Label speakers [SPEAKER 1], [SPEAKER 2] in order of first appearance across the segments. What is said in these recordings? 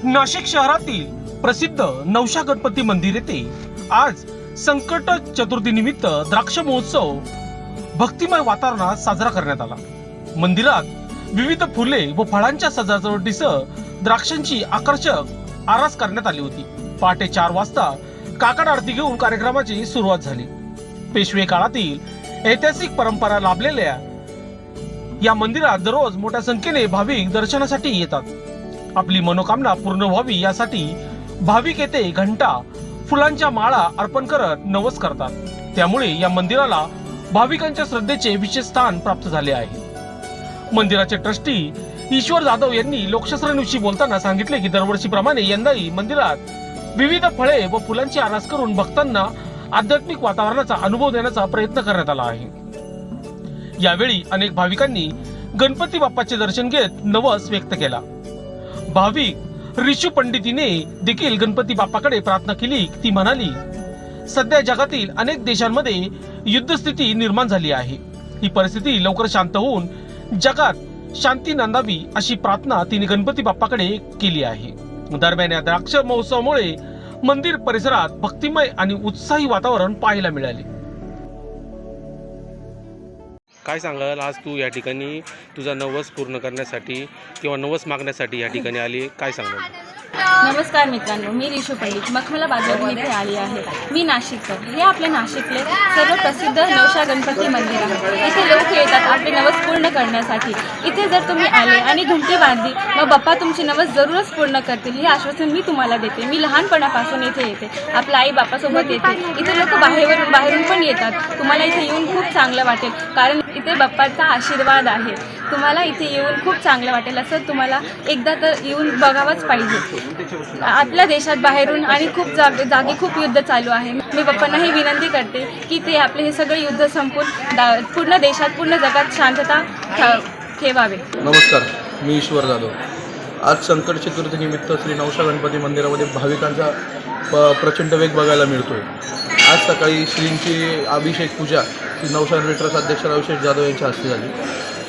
[SPEAKER 1] नाशिक शहरातील प्रसिद्ध नवशा गणपती मंदिर येथे आज संकट चतुर्थी निमित्त द्राक्ष महोत्सव भक्तिमय वातावरणात साजरा करण्यात आला। मंदिरात विविध फुले व फळांच्या सजावटीसह द्राक्षांची आकर्षक आरास करण्यात आली होती। पहाटे 4 वाजता काकड आरती घेऊन कार्यक्रमाची सुरुवात झाली। पेशवे काळातील ऐतिहासिक परंपरा लाभलेल्या या मंदिरात दररोज मोठ्या संख्येने भाविक दर्शनासाठी येतात। आपली मनोकामना पूर्ण व्हावी यासाठी भाविक येथे घंटा फुलांच्या माळा अर्पण करत नवस करतात। त्यामुळे या मंदिराला भाविकांच्या श्रद्धेचे विशेष स्थान प्राप्त झाले आहे। मंदिराचे ट्रस्टी ईश्वर जाधव यांनी लोकशास्त्र न्यूजशी बोलताना सांगितले की दरवर्षीप्रमाणे यंदाही मंदिरात विविध फळे व फुलांची आरास करून भक्तांना आध्यात्मिक वातावरणाचा अनुभव देण्याचा प्रयत्न करण्यात आला आहे। यावेळी अनेक भाविकांनी गणपती बाप्पाचे दर्शन घेत नवस व्यक्त केला। भाविक ऋषू पंडितीने देखील गणपती बाप्पाकडे प्रार्थना केली। ती म्हणाली, सध्या जगातील अनेक देशांमध्ये युद्धस्थिती निर्माण झाली आहे। ही परिस्थिती लवकर शांत होऊन जगात शांती नांदावी अशी प्रार्थना तिने गणपती बाप्पाकडे केली आहे। दरम्यान या द्राक्ष महोत्सवामुळे मंदिर परिसरात भक्तिमय आणि उत्साही वातावरण पाहायला मिळाले।
[SPEAKER 2] काय सांगाल, आज तू या ठिकाणी तुझा नवस पूर्ण करण्यासाठी किंवा नवस मागण्यासाठी या ठिकाणी आली, काय सांगाल?
[SPEAKER 3] नमस्कार मित्रांनो, मी ऋषू पंडित मखमला बाजारी येथे आली आहे। मी नाशिककर, हे आपले नाशिकले सर्व प्रसिद्ध नवशा गणपती मंदिर आहे। इथे लोक येतात आपले नवस पूर्ण करण्यासाठी। इथे जर तुम्ही आले आणि घंटी बांधली मग बाप्पा तुमची नवस जरूरच पूर्ण करतील, हे आश्वासन मी तुम्हाला देते। मी लहानपणापासून इथे येते, आपल्या आई बाप्पासोबत येते। इथे लोक बाहेरून पण येतात। तुम्हाला इथे येऊन खूप चांगलं वाटेल, कारण इथे बाप्पाचा आशीर्वाद आहे। तुम्हाला इथे येऊन खूप चांगलं वाटेल, असं तुम्हाला एकदा तर येऊन बघावंच पाहिजे। आपल्या देशात बाहेरून आणि खूप जागी खूप युद्ध चालू आहे। मी बाप्पांना ही विनंती करते की ते आपले हे सगळे युद्ध संपून पूर्ण देशात पूर्ण जगात शांतता ठेवावे।
[SPEAKER 4] नमस्कार, मी ईश्वर जाधव। आज संकट चतुर्थी निमित्त श्री नवशा गणपती मंदिरामध्ये भाविकांचा प्रचंड वेग बघायला मिळतोय। आज सकाळी श्रींची अभिषेक पूजा श्री नवशा ट्रस्ट अध्यक्ष ईश्वर जाधव यांच्या हस्ते झाली।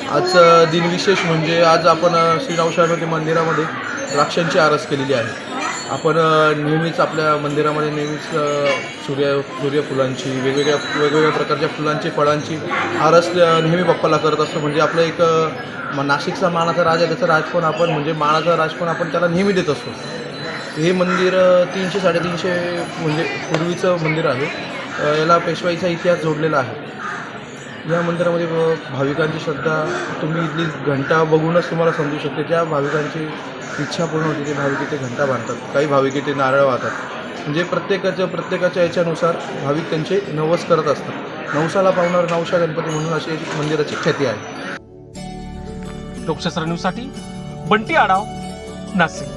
[SPEAKER 4] आज दिनविशेष म्हणजे आज आपण श्री नवशा गणपती मंदिरामध्ये द्राक्षांची आरास केलेली आहे। आपण नेहमीच आपल्या मंदिरामध्ये नेहमीच सूर्यफुलांची वेगवेगळ्या प्रकारच्या फुलांची फळांची आरास नेहमी बाप्पाला करत असतो। म्हणजे आपलं एक नाशिकचा मानाचा राज आहे, त्याचा राजपण आपण म्हणजे मानाचा राजपण आपण त्याला नेहमी देत असतो। हे मंदिर 300-350 म्हणजे पूर्वीचं मंदिर आहे। याला पेशवाईचा इतिहास जोडलेला आहे। या मंदिरामध्ये भाविकांची श्रद्धा तुम्ही इथली घंटा बघूनच तुम्हाला समजू शकते। ज्या भाविकांची इच्छा पूर्ण होती ते भाविक इथे घंटा बांधतात, काही भाविक इथे नारळ वाहतात। म्हणजे प्रत्येकाच्या याच्यानुसार भाविक त्यांचे नवस करत असतात। नवसाला पावणार नवशा गणपती म्हणून अशी मंदिराची ख्याती आहे।
[SPEAKER 1] लोकशास्त्र न्यूजसाठी बंटी आढाव, नाशिक।